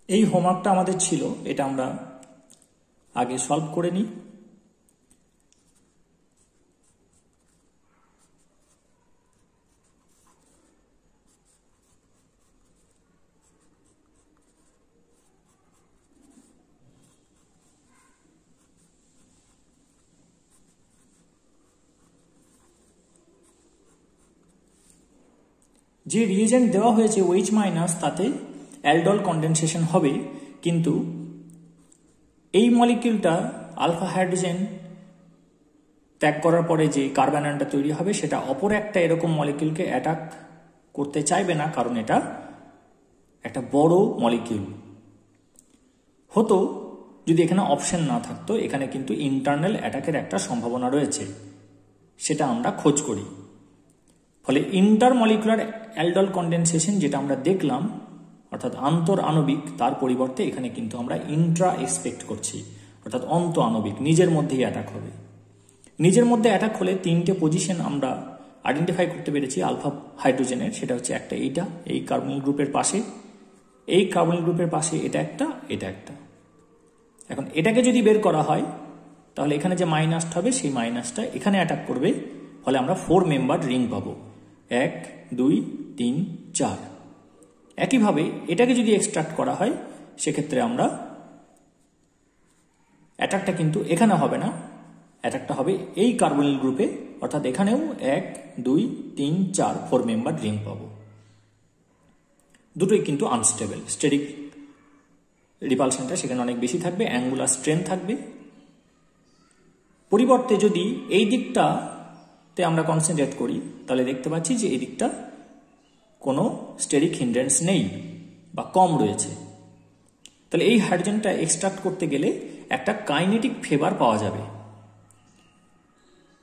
এই হোমওয়ার্কটা আমাদের ছিল, এটা আমরা আগে সলভ করে নিই। যে রিএজেন্ট দেওয়া হয়েছে OH মাইনাস, তাতে অ্যালডল কন্ডেনসেশন হবে, কিন্তু এই মলিকিউলটা আলফা হাইড্রোজেন ত্যাগ করার পরে যে কার্বন আয়নটা তৈরি হবে সেটা অপর একটা এরকম মলিকিউলকে অ্যাটাক করতে চাইবে না, কারণ এটা একটা বড় মলিকিউল হতো। যদি এখানে অপশন না থাকতো, এখানে কিন্তু ইন্টারনাল অ্যাটাকের একটা সম্ভাবনা রয়েছে, সেটা আমরা খোঁজ করি। ফলে ইন্টারমলিকুলার অ্যালডল কন্ডেনসেশন যেটা আমরা দেখলাম, অর্থাৎ আন্তর আণবিক, তার পরিবর্তে এখানে কিন্তু আমরা ইন্ট্রা এক্সপেক্ট করছি, অর্থাৎ অন্ত আণবিক, নিজের মধ্যেই অ্যাটাক হবে। নিজের মধ্যে অ্যাটাক হলে তিনটে পজিশন আমরা আইডেন্টিফাই করতে পেরেছি আলফা হাইড্রোজেনের। সেটা হচ্ছে একটা এইটা, এই কার্বনিল গ্রুপের পাশে, এই কার্বনিল গ্রুপের পাশে এটা একটা, এটা একটা। এখন এটাকে যদি বের করা হয়, তাহলে এখানে যে মাইনাসটা হবে সেই মাইনাসটা এখানে অ্যাটাক করবে, ফলে আমরা 4 মেম্বার রিং পাবো, 1 2 3 4। একইভাবে এটাকে যদি এক্সট্রাক্ট করা হয়, সেক্ষেত্রে আমরা অ্যাটাকটা কিন্তু এখানে হবে না, অ্যাটাকটা হবে এই কার্বনিল গ্রুপে, অর্থাৎ এখানেও 1 2 3 4 4 মেম্বার রিং পাবো। দুটোই কিন্তু আনস্টেবল, স্টেরিক রিপালশনটা সেখানে অনেক বেশি থাকবে, অ্যাঙ্গুলার স্ট্রেন্থ থাকবে। পরিবর্তে যদি এই দিকটাতে আমরা কনসেন্ট্রেট করি, তাহলে দেখতে পাচ্ছি যে এই দিকটা কোনো স্টেরিক হিন্ড্রেন্স নেই বা কম রয়েছে। তাহলে এই হাইড্রোজেনটা এক্সট্রাক্ট করতে গেলে একটা কাইনেটিক ফেভার পাওয়া যাবে।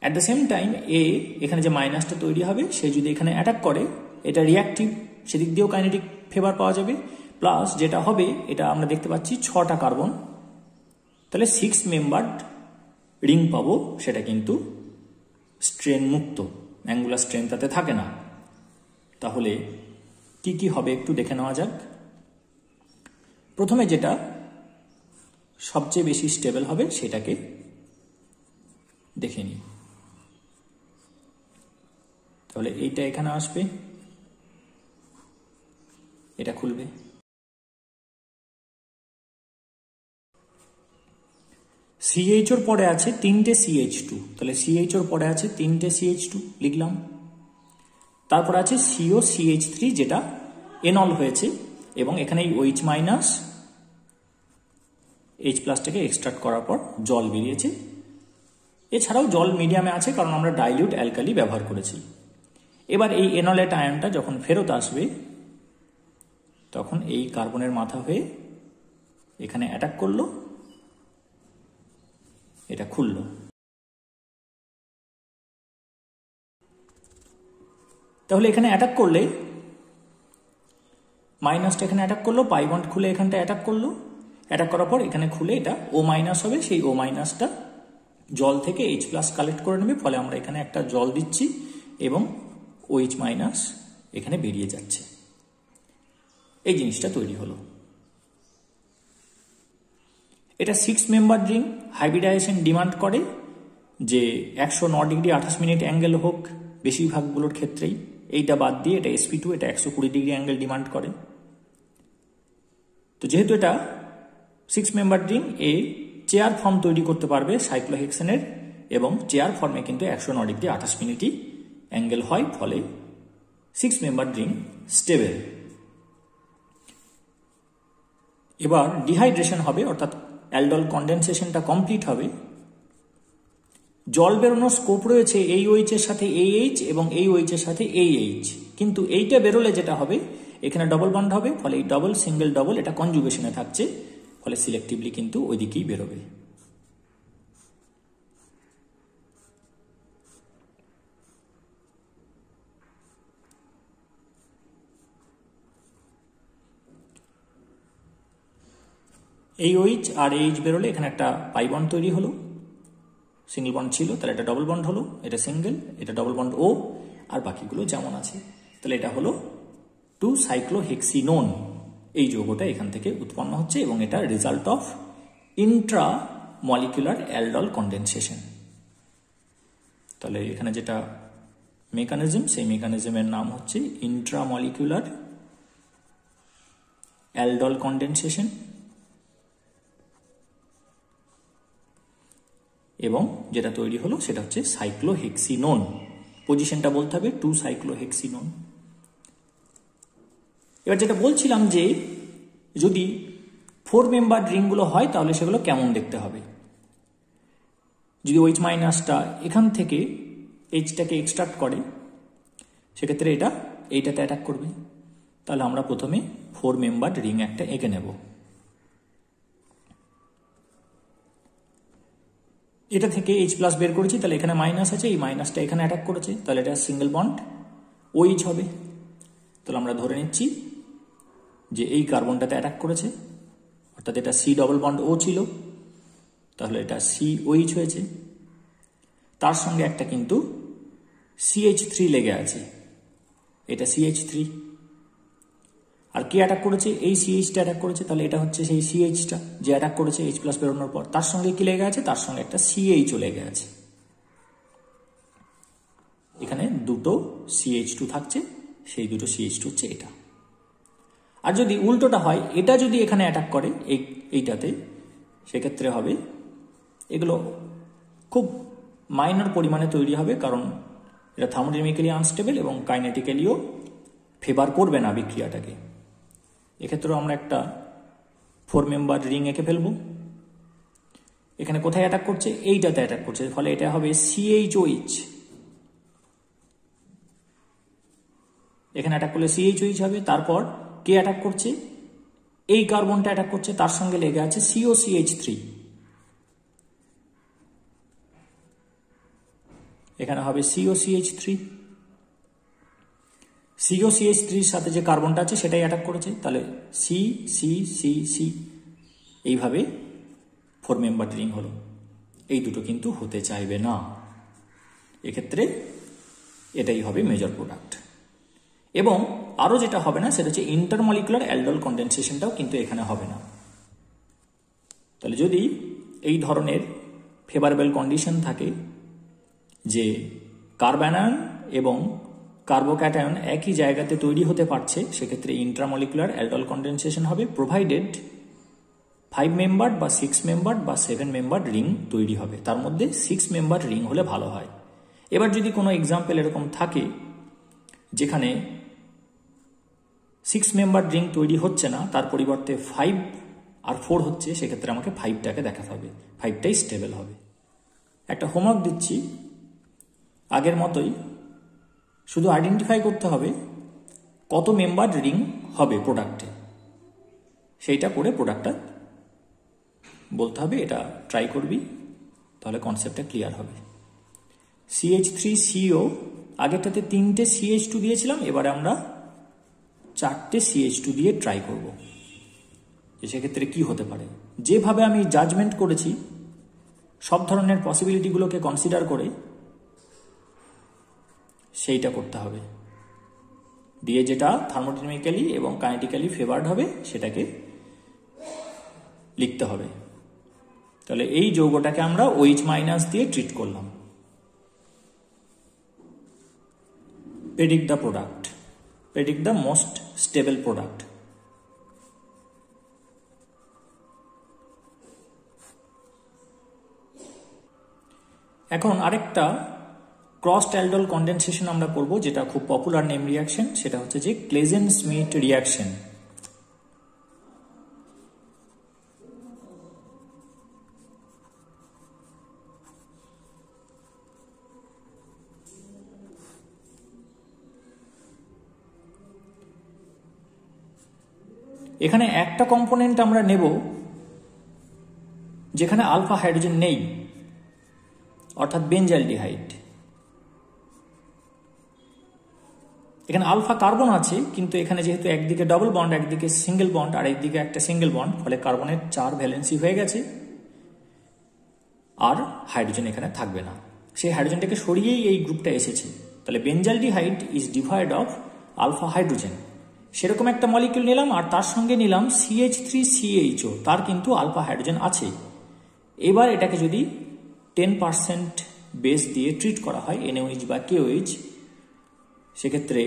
অ্যাট দ্য সেম টাইম এখানে যে মাইনাসটা তৈরি হবে, সে যদি এখানে অ্যাটাক করে, এটা রিয়াক্টিভ, সেদিক দিয়েও কাইনেটিক ফেভার পাওয়া যাবে। প্লাস যেটা হবে, এটা আমরা দেখতে পাচ্ছি 6টা কার্বন, তাহলে 6 মেম্বার রিং পাবো, সেটা কিন্তু স্ট্রেন মুক্ত, অ্যাঙ্গুলার স্ট্রেন তাতে থাকে না। তাহলে কি কি হবে একটু দেখে নেওয়া যাক। প্রথমে যেটা সবচেয়ে বেশি স্টেবল হবে সেটাকে দেখে নিই। তাহলে এইটা এখানে আসবে, এটা খুলবে, CH ওর পরে আছে 3টে CH2, তাহলে CH ওর পরে আছে 3টে CH2 লিখলাম। তারপর আছে COCH3 যেটা এনল হয়েছে, এবং এখানে এই OH মাইনাস H প্লাসটাকে এক্সট্রাক্ট করার পর জল বেরিয়েছে। এছাড়াও জল মিডিয়ামে আছে, কারণ আমরা ডাইলিউট অ্যালকালি ব্যবহার করেছি। এবার এই এনলেট আয়নটা যখন ফেরত আসবে, তখন এই কার্বনের মাথা হয়ে এখানে অ্যাটাক করলো, এটা খুললো। তাহলে এখানে অ্যাটাক করলে মাইনাসটা এখানে অ্যাটাক করলো, পাই বন্ড খুলে এখানটা অ্যাটাক করলো, অ্যাটাক করার পর এখানে খুলে এটা O মাইনাস হবে, সেই O মাইনাসটা জল থেকে H প্লাস কালেক্ট করে নেবে, ফলে আমরা এখানে একটা জল দিচ্ছি এবং OH মাইনাস এখানে বেরিয়ে যাচ্ছে। এই জিনিসটা তৈরি হলো। এটা 6 মেম্বার রিং। হাইব্রিডাইজেশন ডিমান্ড করে যে 109 ডিগ্রি 28 মিনিট অ্যাঙ্গেল হোক বেশিরভাগগুলোর ক্ষেত্রেই। এইটা বাদ দিয়ে এটা sp2, এটা 120 ডিগ্রি অ্যাঙ্গেল ডিমান্ড করে। তো যেহেতু এটা 6 মেম্বার রিং, চেয়ার ফর্ম তৈরি করতে পারবে সাইক্লোহেক্সেনের, এবং চেয়ার ফর্মে কিন্তু 109 ডিগ্রি 28 মিনিটই অ্যাঙ্গেল হয়, ফলে 6 মেম্বার রিং স্টেবল। এবার ডিহাইড্রেশন হবে, অর্থাৎ অ্যালডল কন্ডেনসেশনটা কমপ্লিট হবে। জল বেরোনোর স্কোপ রয়েছে এই OH এর সাথে AH এবং এই OH এর সাথে AH, কিন্তু এইটা বেরোলে যেটা হবে, এখানে ডবল বন্ড হবে, ফলে এই ডবল সিঙ্গেল ডবল এটা কনজুগেশনে থাকছে, ফলে সিলেক্টিভলি কিন্তু ওই দিকেই বেরোবে। এই OH আর AH বেরোলে এখানে একটা পাই বন্ড তৈরি হলো, সিঙ্গেল বন্ড ছিল, তাহলে এটা ডবল বন্ড হলো, এটা সিঙ্গেল, এটা ডবল বন্ড O, আর বাকিগুলো যেমন আছে। তাহলে এটা হলো 2 সাইক্লোহেক্সিনোন। এই যৌগটা এখান থেকে উৎপন্ন হচ্ছে এবং এটা result of Intra molecular aldol condensation. তাহলে এখানে যেটা মেকানিজম, সেই মেকানিজমের নাম হচ্ছে ইন্ট্রা মলিকুলার অ্যালডল কন্ডেনসেশন এবং যেটা তৈরি হলো সেটা হচ্ছে সাইক্লোহেক্সিনোন। পজিশনটা বলতে হবে 2-সাইক্লোহেক্সিনোন। এবার যেটা বলছিলাম যে যদি 4 মেম্বার রিংগুলো হয় তাহলে সেগুলো কেমন দেখতে হবে। যদি OH মাইনাসটা এখান থেকে এইচটাকে এক্সট্রাক্ট করে সেক্ষেত্রে এটা এইটাতে অ্যাটাক করবে। তাহলে আমরা প্রথমে 4 মেম্বার রিং একটা এঁকে নেব। এটা থেকে H প্লাস বের করেছি, তাহলে এখানে মাইনাস আছে, এই মাইনাসটা এখানে অ্যাটাক করেছে, তাহলে এটা সিঙ্গেল বন্ড OH হবে। তাহলে আমরা ধরে নিচ্ছি যে এই কার্বনটাতে অ্যাটাক করেছে, অর্থাৎ এটা C ডবল বন্ড O ছিল, তাহলে এটা COH হয়েছে। তার সঙ্গে একটা কিন্তু CH3 লেগে আছে, এটা CH3। আর কে অ্যাটাক করেছে? এই CHটা অ্যাটাক করেছে, তাহলে এটা হচ্ছে সেই CHটা যে অ্যাটাক করেছে H প্লাস বেরোনোর পর। তার সঙ্গে কি লেগে আছে? তার সঙ্গে একটা CH লেগে আছে। এখানে দুটো CH2 থাকছে, সেই দুটো CH2 হচ্ছে এটা। আর যদি উল্টোটা হয়, এটা যদি এখানে অ্যাটাক করে এইটাতে, সেক্ষেত্রে হবে এগুলো খুব মাইনর পরিমাণে তৈরি হবে, কারণ এটা থার্মোডাইনামিক্যালি আনস্টেবল এবং কাইনেটিক্যালিও ফেভার করবে না বিক্রিয়াটাকে। এক্ষেত্রেও আমরা একটা 4 মেম্বার রিং এঁকে ফেলবো। এখানে কোথায় অ্যাটাক করছে? এইটাতে অ্যাটাক করছে, ফলে এটা হবে CHOH। এখানে অ্যাটাক করলে CHOH হবে। তারপর কে অ্যাটাক করছে? এই কার্বনটা অ্যাটাক করছে, তার সঙ্গে লেগে আছে COCH3। এখানে হবে COCH3। COCH3 এর সাথে যে কার্বনটা আছে সেটাই অ্যাটাক করেছে, তাহলে C এইভাবে 4 মেম্বার রিং হলো। এই দুটো কিন্তু হতে চাইবে না, এক্ষেত্রে এটাই হবে মেজর প্রোডাক্ট। এবং আরও যেটা হবে না সেটা হচ্ছে ইন্টারমলিকুলার অ্যালডল কন্ডেনসেশনটাও কিন্তু এখানে হবে না। তাহলে যদি এই ধরনের ফেভারেবল কন্ডিশন থাকে যে কার্বনায়ন এবং কার্বোক্যাটায়ন একই জায়গাতে তৈরি হতে পারছে, সেক্ষেত্রে ইন্ট্রামলিকুলার অ্যালডল কন্ডেনসেশন হবে, প্রোভাইডেড 5 মেম্বার বা 6 মেম্বার বা 7 মেম্বার রিং তৈরি হবে। তার মধ্যে 6 মেম্বার রিং হলে ভালো হয়। এবার যদি কোনো এক্সাম্পল এরকম থাকে যেখানে 6 মেম্বার রিং তৈরি হচ্ছে না, তার পরিবর্তে 5 আর 4 হচ্ছে, সেক্ষেত্রে আমাকে 5টাকে দেখাতে হবে, 5টাই স্টেবল হবে। একটা হোমওয়ার্ক দিচ্ছি, আগের মতোই শুধু আইডেন্টিফাই করতে হবে কত মেম্বার রিং হবে প্রোডাক্টে, সেইটা করে প্রোডাক্টটা বলতে হবে। এটা ট্রাই করবি, তাহলে কনসেপ্টটা ক্লিয়ার হবে। CH3CO, আগেরটাতে 3টে CH2 দিয়েছিলাম, এবারে আমরা 4টে CH2 দিয়ে ট্রাই করব যে সেক্ষেত্রে কি হতে পারে। যেভাবে আমি জাজমেন্ট করেছি সব ধরনের পসিবিলিটিগুলোকে কনসিডার করে সেইটা করতে হবে, দিয়ে যেটা থার্মোডাইনামিক্যালি এবং কাইনেটিক্যালি ফেভার্ড হবে সেটাকে লিখতে হবে। তাহলে এই যৌগটাকে আমরা OH মাইনাস দিয়ে ট্রিট করলাম। Predict the product, predict the most stable product. এখন আরেকটা ক্রসড অ্যালডল কন্ডেনসেশন আমরা করব, যেটা খুব পপুলার নেম রিয়াকশন, সেটা হচ্ছে যে ক্লেজেন-স্মিথ রিয়াকশন। এখানে একটা কম্পোনেন্ট আমরা নেব যেখানে আলফা হাইড্রোজেন নেই, অর্থাৎ বেঞ্জালডিহাইড। এখানে আলফা কার্বন আছে, কিন্তু এখানে যেহেতু একদিকে ডবল বন্ড, একদিকে সিঙ্গেল বন্ড, আর একদিকে একটা সিঙ্গেল বন্ড, ফলে কার্বনের 4 ভ্যালেন্সি হয়ে গেছে, আর হাইড্রোজেন এখানে থাকবে না। সেই হাইড্রোজেনটাকে সরিয়েই এই গ্রুপটা এসেছে। তাহলে benzaldehyde is devoid of alpha hydrogen, সেরকম একটা মলিকিউল নিলাম আর তার সঙ্গে নিলাম CH3CHO, তার কিন্তু আলফা হাইড্রোজেন আছে। এবার এটাকে যদি 10% বেস দিয়ে ট্রিট করা হয় NaOH বা KOH, সেক্ষেত্রে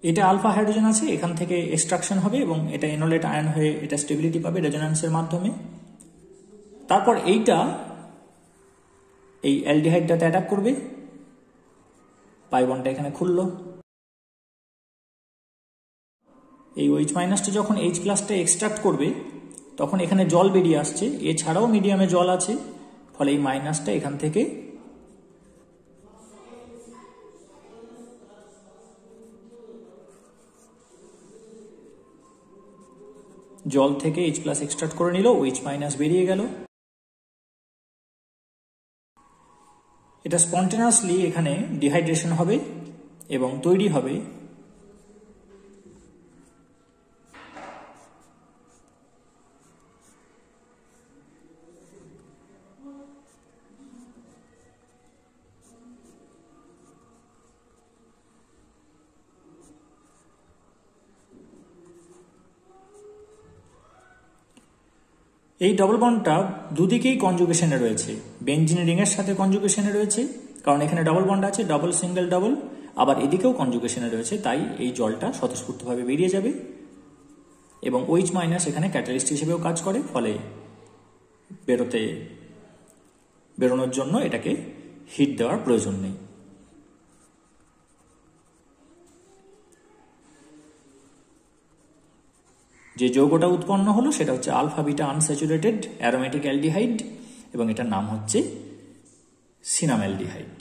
এটা আলফা হাইড্রোজেন আছে, এখান থেকে এক্সট্রাকশন হবে এবং এটা এনোলেট আয়ন হয়ে এটা স্টেবিলিটি পাবে রেজোন্যান্সের মাধ্যমে। তারপর এইটা এই অ্যালডিহাইডটাতে অ্যাটাক করবে, পাই বন্ডটা এখানে খুললো। এই OH মাইনাসটা যখন H প্লাসটা এক্সট্রাক্ট করবে তখন এখানে জল বেরিয়ে আসছে, এছাড়াও মিডিয়ামে জল আছে, ফলে এই মাইনাসটা এখান থেকে জল থেকে H প্লাস এক্সট্রাক্ট করে নিল, OH মাইনাস বেরিয়ে গেল। এটা স্পন্টেনিয়াসলি এখানে ডিহাইড্রেশন হবে এবং তৈরি হবে এই ডবল বন্ডটা দুদিকেই কনজুগেশনে রয়েছে, বেনজিন রিং এর সাথে কনজুগেশনে রয়েছে, কারণ এখানে ডবল বন্ড আছে, ডবল সিঙ্গেল ডবল, আবার এদিকেও কনজুগেশনে রয়েছে, তাই এই জলটা স্বতঃস্ফূর্তভাবে বেরিয়ে যাবে এবং OH মাইনাস এখানে ক্যাটালিস্ট হিসেবেও কাজ করে, ফলে বেরোনোর জন্য এটাকে হিট দেওয়ার প্রয়োজন নেই। যে যৌগটা উৎপন্ন হলো সেটা হচ্ছে alpha beta unsaturated aromatic aldehyde এবং এটার নাম হচ্ছে সিনামঅ্যালডিহাইড।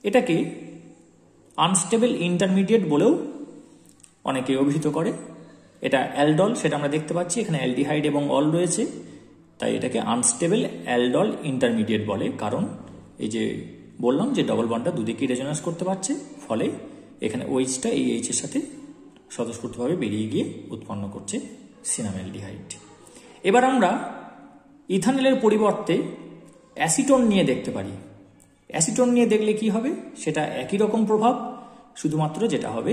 এটাকে আনস্টেবল ইন্টারমিডিয়েট বলেও অনেকে অভিহিত করে। এটা অ্যালডল, সেটা আমরা দেখতে পাচ্ছি এখানে অ্যালডিহাইড এবং অল রয়েছে, তাই এটাকে আনস্টেবল অ্যালডল ইন্টারমিডিয়েট বলে, কারণ এই যে বললাম যে ডবল বন্ডটা দুদিকেই রেজোন্যান্স করতে পারছে, ফলে এখানে OHটা এই H এর সাথে স্বতঃস্ফূর্তভাবে বেরিয়ে গিয়ে উৎপন্ন করছে সিনামঅ্যালডিহাইড। এবার আমরা ইথানলের পরিবর্তে অ্যাসিটোন নিয়ে দেখতে পারি। অ্যাসিটোন নিয়ে দেখলে কি হবে, সেটা একই রকম প্রভাব, শুধুমাত্র যেটা হবে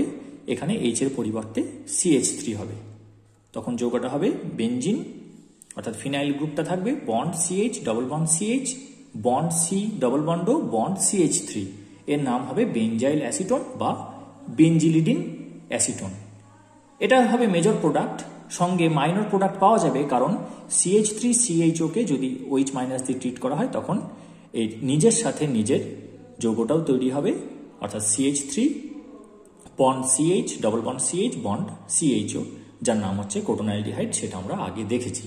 এখানে H এর পরিবর্তে CH3 হবে। তখন যৌগটা হবে বেনজিন, অর্থাৎ ফিনাইল গ্রুপটা থাকবে bond CH double bond CH bond C double bond O bond CH3, এর নাম হবে বেনজাইল অ্যাসিটোন বা বেনজিলিডিন অ্যাসিটোন। এটা হবে মেজর প্রোডাক্ট, সঙ্গে মাইনর প্রোডাক্ট পাওয়া যাবে, কারণ CH3CHO কে যদি OH মাইনাস দিয়ে ট্রিট করা হয় তখন এই নিজের সাথে নিজের যৌগটাও তৈরি হবে, অর্থাৎ CH3 bond CH double bond CH bond CHO, যার নাম হচ্ছে কোটোনালডিহাইড, সেটা আমরা আগে দেখেছি।